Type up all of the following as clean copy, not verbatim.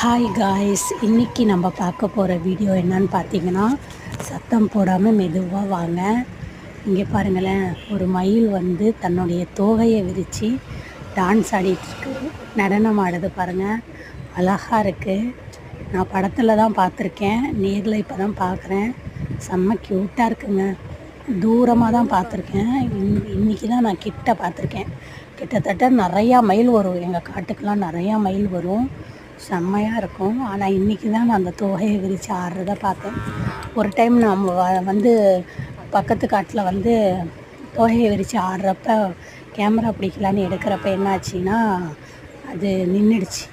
Hi guys, இன்றைக்கி நம்ம பார்க்க போகிற வீடியோ என்னன்னு பார்த்தீங்கன்னா, சத்தம் போடாமல் மெதுவாக வாங்க. இங்கே பாருங்களேன், ஒரு மயில் வந்து தன்னுடைய தோகையை விரித்து டான்ஸ் ஆடிட்டுருக்கு, நடனம் ஆடுது பாருங்கள், அழகாக இருக்குது. நான் படத்தில் தான் பார்த்துருக்கேன், நேரில் இப்போ தான் பார்க்குறேன். செம்ம க்யூட்டாக இருக்குங்க. தூரமாக தான் பார்த்துருக்கேன், இன்றைக்கி தான் நான் கிட்ட பார்த்துருக்கேன். கிட்டத்தட்ட நிறையா மயில் வரும், எங்கள் காட்டுக்கெலாம் நிறையா மயில் வரும், செம்மையாக இருக்கும். ஆனால் இன்றைக்கி தான் நான் அந்த தோகையை விரித்து ஆடுறத பார்த்தேன். ஒரு டைம் நான் வந்து பக்கத்து காட்டில் வந்து தோகையை விரித்து ஆடுறப்ப கேமரா பிடிக்கலான்னு எடுக்கிறப்ப என்னாச்சுன்னா, அது நின்றுடுச்சு,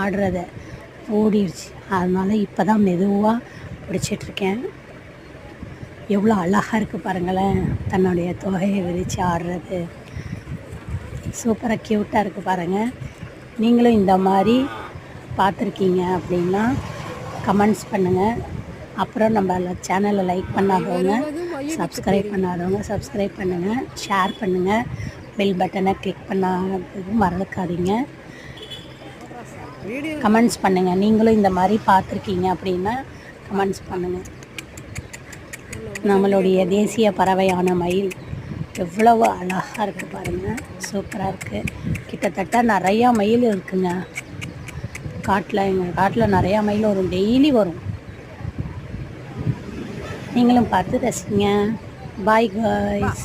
ஆடுறத ஓடிடுச்சு. அதனால் இப்போ தான் மெதுவாக பிடிச்சிட்ருக்கேன். எவ்வளோ அழகாக இருக்குது பாருங்களேன், தன்னுடைய தொகையை விரித்து ஆடுறது சூப்பராக க்யூட்டாக இருக்குது பாருங்கள். நீங்களும் இந்த மாதிரி பார்த்துருக்கீங்க அப்படின்னா கமெண்ட்ஸ் பண்ணுங்கள். அப்புறம் நம்ம சேனலை லைக் பண்ணாதவங்க, சப்ஸ்கிரைப் பண்ணுங்கள், ஷேர் பண்ணுங்கள், பெல் பட்டனை கிளிக் பண்ணாதது மறக்காதீங்க. கமெண்ட்ஸ் பண்ணுங்கள். நீங்களும் இந்த மாதிரி பார்த்துருக்கீங்க அப்படின்னா கமெண்ட்ஸ் பண்ணுங்கள். நம்மளுடைய தேசிய பறவையான மயில் எவ்வளவு அழகாக இருக்குது பாருங்கள், சூப்பராக இருக்குது. கிட்டத்தட்ட நிறையா மயில் இருக்குங்க காட்டில். எங்கள் காட்டில் நிறையா மயில் வரும், டெய்லி வரும். நீங்களும் பார்த்து ரசிங்க. Bye guys.